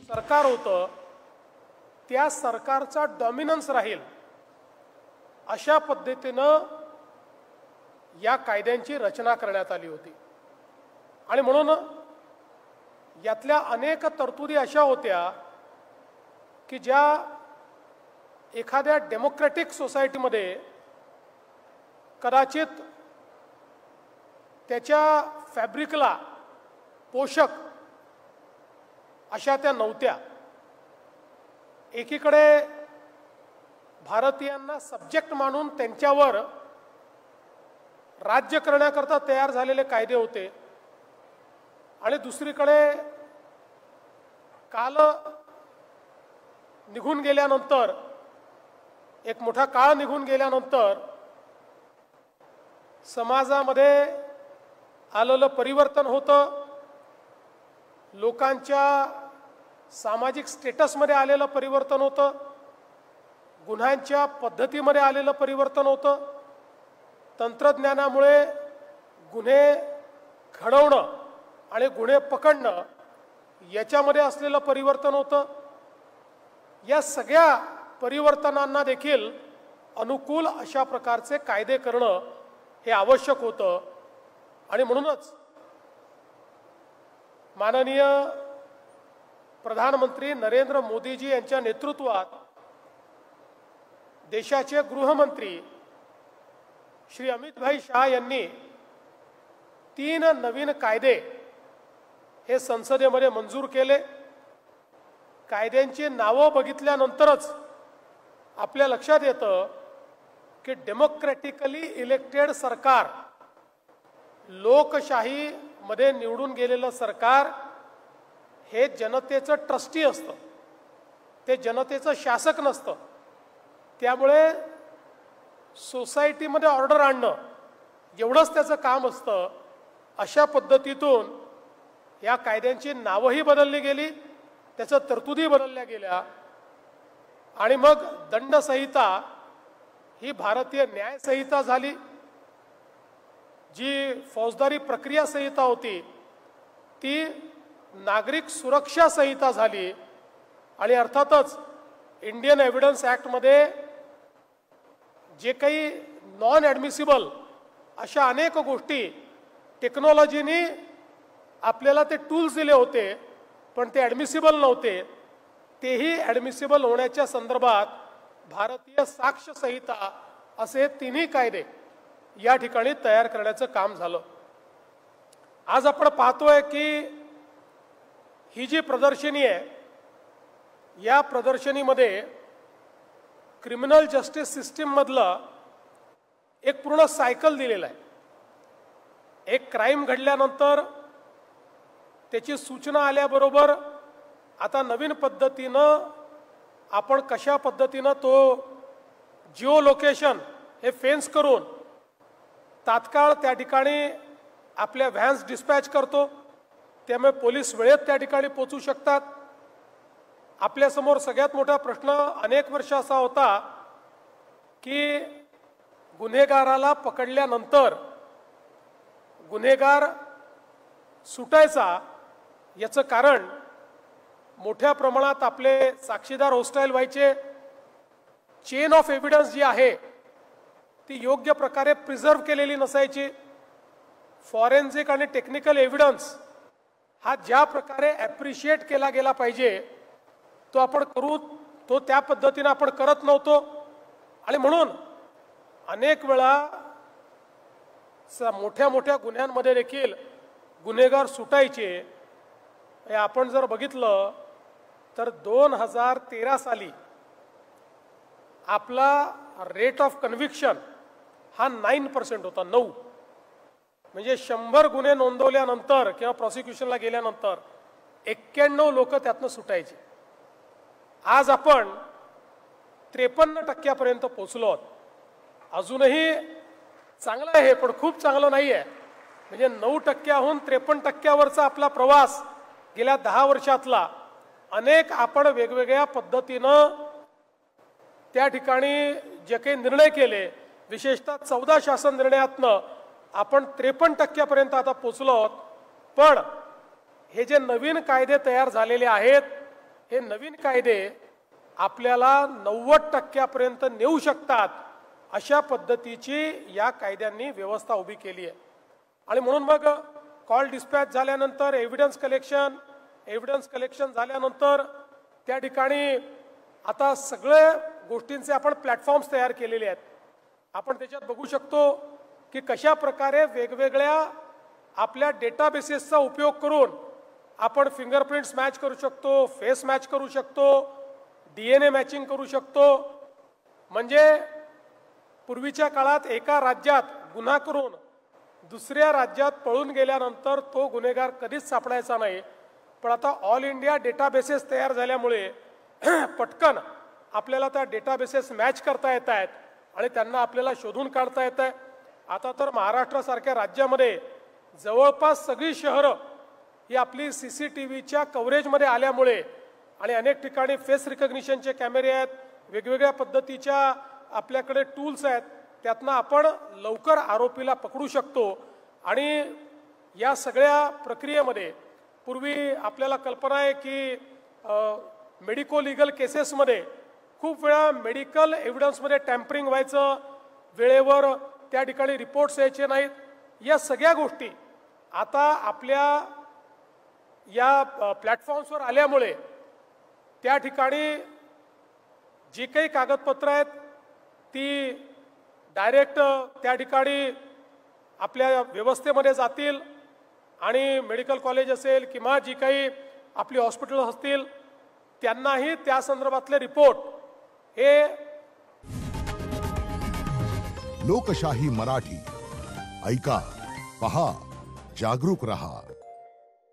सरकार होतं त्या सरकारचा डॉमिनन्स राहील अशा पद्धतीनं या कायद्यांची रचना करण्यात आली होती। आणि म्हणून यातल्या अनेक तरतुदी अशा होत्या की ज्या एखाद्या डेमोक्रॅटिक सोसायटीमध्ये कदाचित त्याच्या फॅब्रिकला पोषक अशा त्या नव्हत्या। एकीकडे भारतीयांना सब्जेक्ट मानून त्यांच्यावर राज्य करण्याकरता तयार झालेले कायदे होते आणि दुसरीकडे काल निघून गेल्यानंतर एक मोठा काळ निघून गेल्यानंतर समाजामध्ये आलेलं परिवर्तन होतं, लोकांच्या सामाजिक स्टेटसमध्ये आलेलं परिवर्तन होतं, गुन्ह्यांच्या पद्धतीमध्ये आलेलं परिवर्तन होतं, तंत्रज्ञानामुळे गुन्हे घडवणं आणि गुन्हे पकडणं याच्यामध्ये असलेलं परिवर्तन होतं। या सगळ्या परिवर्तनांना देखील अनुकूल अशा प्रकारचे कायदे करणं हे आवश्यक होतं। आणि म्हणूनच माननीय प्रधानमंत्री नरेंद्र मोदीजी यांच्या नेतृत्वात देशाचे गृहमंत्री श्री अमित भाई शाह यांनी 3 नवीन कायदे हे संसदेमध्ये मंजूर केले। कायद्यांची नावं बघितल्यानंतरच आपल्या लक्षात येतं की डेमोक्रॅटिकली इलेक्टेड सरकार, लोकशाहीमध्ये निवडून गेलेलं सरकार हे जनतेचं ट्रस्टी असतं, ते जनतेचं शासक नसतं। त्यामुळे सोसायटीमध्ये ऑर्डर आणणं एवढंच त्याचं काम असतं। अशा पद्धतीतून या कायद्यांची नावंही बदलली गेली, त्याच्या तरतुदी बदलल्या गेल्या आणि मग दंडसंहिता ही भारतीय न्याय संहिता झाली, जी फौजदारी प्रक्रिया संहिता होती ती नागरिक सुरक्षा संहिता झाली। आणि अर्थातच इंडियन एव्हिडन्स ॲक्टमध्ये जे काही नॉन ॲडमिसिबल अशा अनेक गोष्टी टेक्नॉलॉजीने आपल्याला ते टूल्स दिले होते पण ते ॲडमिसिबल नव्हते, तेही ॲडमिसिबल होण्याच्या संदर्भात भारतीय साक्ष संहिता असे 3 कायदे या ठिकाणी तयार करण्याचं काम झालं। आज आपण पाहतोय की ही जी प्रदर्शनी आहे या प्रदर्शनीमध्ये क्रिमिनल जस्टिस सिस्टीम मधलं एक पूर्ण सायकल दिलेलं आहे। एक क्राइम घडल्यानंतर त्याची सूचना आल्याबरोबर आता नवीन पद्धतीनं आपण कशा पद्धतीनं तो जिओ लोकेशन हे फेन्स करून तात्काळ त्या ठिकाणी आपल्या व्हॅन्स डिस्पॅच करतो, त्यामुळे पोलीस वेळेत त्या ठिकाणी पोहोचू शकतात। आपल्यासमोर सगळ्यात मोठा प्रश्न अनेक वर्ष असा होता की गुन्हेगाराला पकडल्यानंतर गुन्हेगार सुटायचा, याचं कारण मोठ्या प्रमाणात आपले साक्षीदार होस्टाईल व्हायचे, चेन ऑफ एव्हिडन्स जी आहे ती योग्य प्रकारे प्रिझर्व केलेली नसायची, फॉरेन्सिक आणि टेक्निकल एव्हिडन्स हा ज्या प्रकारे ॲप्रिशिएट केला गेला पाहिजे तो आपण करू तो त्या पद्धतीने आपण करत नव्हतो। आणि म्हणून अनेक वेळा मोठ्या मोठ्या गुन्ह्यांमध्ये देखील गुन्हेगार सुटायचे। आपण जर बघितलं तर 2013 साली आपला रेट ऑफ कन्व्हिक्शन हा 9% होता, 9। म्हणजे 100 गुन्हे नोंदवल्यानंतर किंवा प्रॉसिक्युशनला गेल्यानंतर 91 लोक त्यातनं सुटायचे। आज आपण 53% पोहोचलो आहोत। अजूनही चांगलं आहे पण खूप चांगलं नाही आहे। म्हणजे 9%हून 53%वरचा आपला प्रवास गेल्या 10 वर्षातला अनेक आपण वेगवेगळ्या पद्धतीनं त्या ठिकाणी जे काही निर्णय केले, विशेषतः 14 शासन निर्णयातनं आपण 53% आता पोहोचलो आहोत। पण हे जे नवीन कायदे तयार झालेले आहेत हे नवीन कायदे आपल्याला 90% नेऊ शकतात अशा पद्धतीची या कायद्यांनी व्यवस्था उभी केली आहे। आणि म्हणून मग कॉल डिस्पॅच झाल्यानंतर एव्हिडन्स कलेक्शन झाल्यानंतर त्या ठिकाणी आता सगळे गोष्टींचे आपण प्लॅटफॉर्म्स तयार केलेले आहेत। आपण त्याच्यात बघू शकतो की कशा प्रकारे वेगवेगळ्या आपल्या डेटाबेसेसचा उपयोग करून आपण फिंगरप्रिंट्स मॅच करू शकतो, फेस मॅच करू शकतो, DNA मॅचिंग करू शकतो। म्हणजे पूर्वीच्या काळात एका राज्यात गुन्हा करून दुसऱ्या राज्यात पळून गेल्यानंतर तो गुन्हेगार कधीच सापडायचा नाही, पण आता ऑल इंडिया डेटाबेसेस तयार झाल्यामुळे पटकन आपल्याला त्या डेटाबेसेस मॅच करता येत आहेत आणि त्यांना आपल्याला शोधून काढता येत आहे। आता तर महाराष्ट्रासारख्या राज्यामध्ये जवळपास सगळी शहरं ही आपली CCTVच्या कव्हरेजमध्ये आल्यामुळे आणि अनेक ठिकाणी फेस रिकग्निशनचे कॅमेरे आहेत, वेगवेगळ्या पद्धतीच्या आपल्याकडे टूल्स आहेत, त्यातनं आपण लवकर आरोपीला पकडू शकतो। आणि या सगळ्या प्रक्रियेमध्ये पूर्वी आपल्याला कल्पना आहे की मेडिको लिगल केसेसमध्ये खूप वेळा मेडिकल एव्हिडन्समध्ये टॅम्परिंग व्हायचं, वेळेवर त्या ठिकाणी रिपोर्ट्स यायचे नाहीत। या सगळ्या गोष्टी आता आपल्या या प्लॅटफॉर्म्सवर आल्यामुळे त्या ठिकाणी जी काही कागदपत्र आहेत ती डायरेक्ट त्या ठिकाणी आपल्या व्यवस्थेमध्ये जातील आणि मेडिकल कॉलेज असेल किंवा जी काही आपली हॉस्पिटल असतील त्यांनाही त्या संदर्भातले रिपोर्ट हे लोकशाही मराठी ऐका, पहा, जागरूक रहा।